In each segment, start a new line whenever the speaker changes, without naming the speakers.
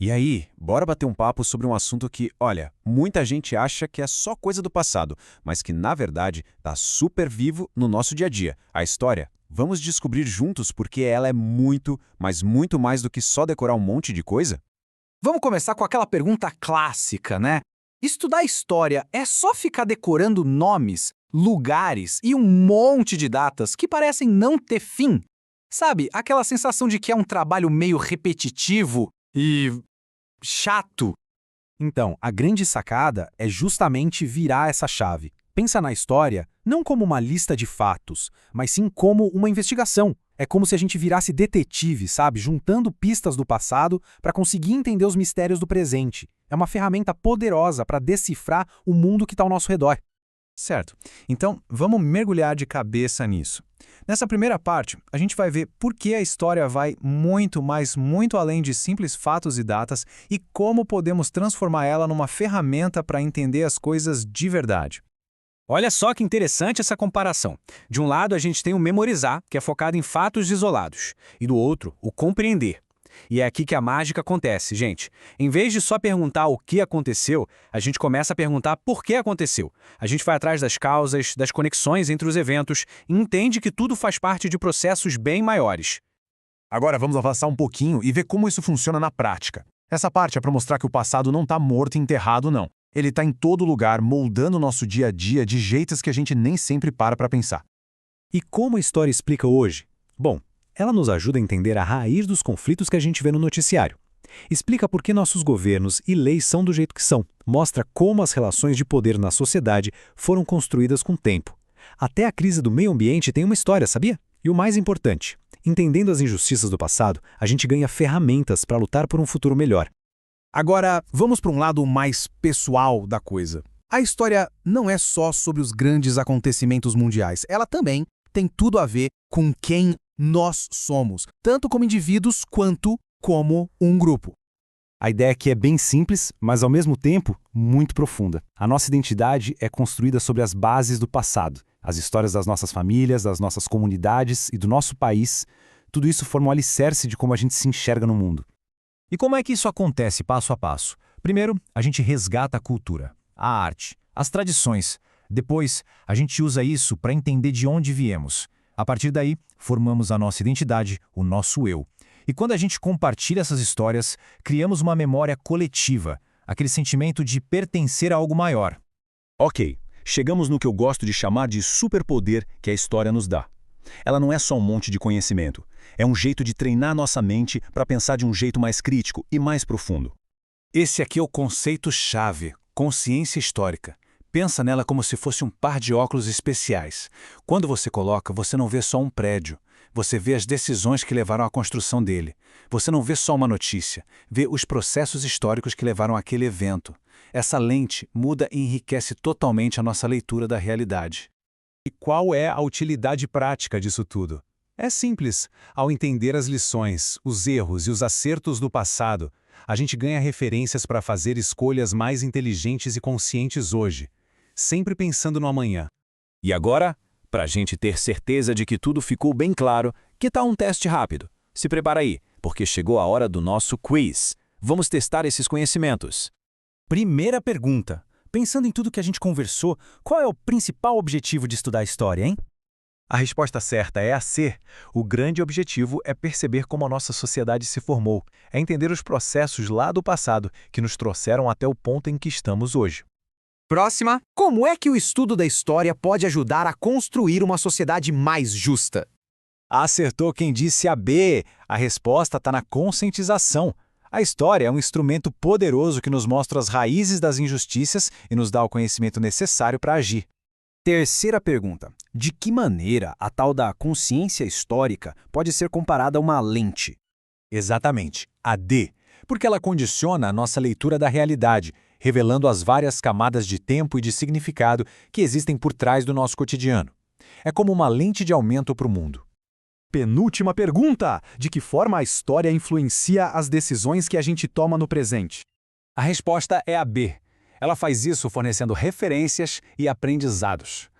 E aí, bora bater um papo sobre um assunto que, olha, muita gente acha que é só coisa do passado, mas que, na verdade, tá super vivo no nosso dia a dia, a história. Vamos descobrir juntos porque ela é muito, mas muito mais do que só decorar um monte de coisa?
Vamos começar com aquela pergunta clássica, né? Estudar história é só ficar decorando nomes, lugares e um monte de datas que parecem não ter fim? Sabe, aquela sensação de que é um trabalho meio repetitivo e chato?
Então, a grande sacada é justamente virar essa chave. Pensa na história não como uma lista de fatos, mas sim como uma investigação. É como se a gente virasse detetive, sabe? Juntando pistas do passado para conseguir entender os mistérios do presente. É uma ferramenta poderosa para decifrar o mundo que está ao nosso redor.
Certo. Então, vamos mergulhar de cabeça nisso. Nessa primeira parte, a gente vai ver por que a história vai muito, mas muito além de simples fatos e datas e como podemos transformar ela numa ferramenta para entender as coisas de verdade.
Olha só que interessante essa comparação. De um lado, a gente tem o memorizar, que é focado em fatos isolados, e do outro, o compreender. E é aqui que a mágica acontece, gente. Em vez de só perguntar o que aconteceu, a gente começa a perguntar por que aconteceu. A gente vai atrás das causas, das conexões entre os eventos e entende que tudo faz parte de processos bem maiores.
Agora vamos avançar um pouquinho e ver como isso funciona na prática. Essa parte é para mostrar que o passado não está morto e enterrado, não. Ele está em todo lugar, moldando o nosso dia a dia de jeitos que a gente nem sempre para pensar.
E como a história explica hoje? Bom, ela nos ajuda a entender a raiz dos conflitos que a gente vê no noticiário. Explica por que nossos governos e leis são do jeito que são. Mostra como as relações de poder na sociedade foram construídas com o tempo. Até a crise do meio ambiente tem uma história, sabia? E o mais importante, entendendo as injustiças do passado, a gente ganha ferramentas para lutar por um futuro melhor.
Agora, vamos para um lado mais pessoal da coisa. A história não é só sobre os grandes acontecimentos mundiais. Ela também tem tudo a ver com quem nós somos, tanto como indivíduos quanto como um grupo.
A ideia aqui é bem simples, mas ao mesmo tempo muito profunda. A nossa identidade é construída sobre as bases do passado. As histórias das nossas famílias, das nossas comunidades e do nosso país, tudo isso forma um alicerce de como a gente se enxerga no mundo.
E como é que isso acontece passo a passo? Primeiro, a gente resgata a cultura, a arte, as tradições. Depois, a gente usa isso para entender de onde viemos. A partir daí, formamos a nossa identidade, o nosso eu. E quando a gente compartilha essas histórias, criamos uma memória coletiva, aquele sentimento de pertencer a algo maior.
Ok, chegamos no que eu gosto de chamar de superpoder que a história nos dá. Ela não é só um monte de conhecimento, é um jeito de treinar nossa mente para pensar de um jeito mais crítico e mais profundo.
Esse aqui é o conceito-chave, consciência histórica. Pensa nela como se fosse um par de óculos especiais. Quando você coloca, você não vê só um prédio. Você vê as decisões que levaram à construção dele. Você não vê só uma notícia, vê os processos históricos que levaram àquele evento. Essa lente muda e enriquece totalmente a nossa leitura da realidade.
E qual é a utilidade prática disso tudo? É simples. Ao entender as lições, os erros e os acertos do passado, a gente ganha referências para fazer escolhas mais inteligentes e conscientes hoje, sempre pensando no amanhã.
E agora, para a gente ter certeza de que tudo ficou bem claro, que tal um teste rápido? Se prepara aí, porque chegou a hora do nosso quiz. Vamos testar esses conhecimentos.
Primeira pergunta. Pensando em tudo que a gente conversou, qual é o principal objetivo de estudar história, hein?
A resposta certa é a C. O grande objetivo é perceber como a nossa sociedade se formou, é entender os processos lá do passado que nos trouxeram até o ponto em que estamos hoje.
Próxima.
Como é que o estudo da história pode ajudar a construir uma sociedade mais justa?
Acertou quem disse a B. A resposta está na conscientização. A história é um instrumento poderoso que nos mostra as raízes das injustiças e nos dá o conhecimento necessário para agir.
Terceira pergunta. De que maneira a tal da consciência histórica pode ser comparada a uma lente?
Exatamente, a D, porque ela condiciona a nossa leitura da realidade, revelando as várias camadas de tempo e de significado que existem por trás do nosso cotidiano. É como uma lente de aumento para o mundo.
Penúltima pergunta. De que forma a história influencia as decisões que a gente toma no presente?
A resposta é a B. Ela faz isso fornecendo referências e aprendizados.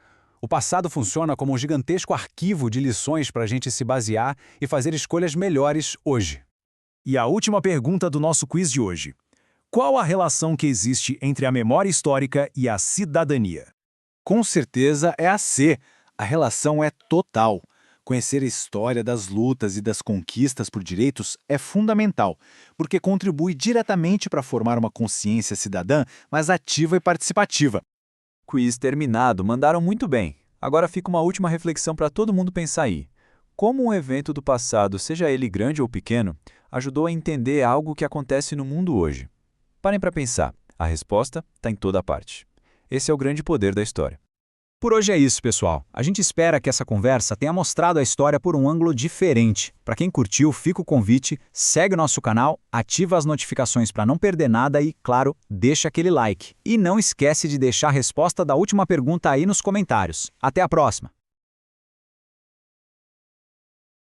O passado funciona como um gigantesco arquivo de lições para a gente se basear e fazer escolhas melhores hoje.
E a última pergunta do nosso quiz de hoje. Qual a relação que existe entre a memória histórica e a cidadania?
Com certeza é a C. A relação é total. Conhecer a história das lutas e das conquistas por direitos é fundamental, porque contribui diretamente para formar uma consciência cidadã mais ativa e participativa.
Quiz terminado, mandaram muito bem. Agora fica uma última reflexão para todo mundo pensar aí. Como um evento do passado, seja ele grande ou pequeno, ajudou a entender algo que acontece no mundo hoje? Parem para pensar. A resposta está em toda parte. Esse é o grande poder da história.
Por hoje é isso, pessoal. A gente espera que essa conversa tenha mostrado a história por um ângulo diferente. Para quem curtiu, fica o convite, segue o nosso canal, ativa as notificações para não perder nada e, claro, deixa aquele like. E não esquece de deixar a resposta da última pergunta aí nos comentários. Até a próxima!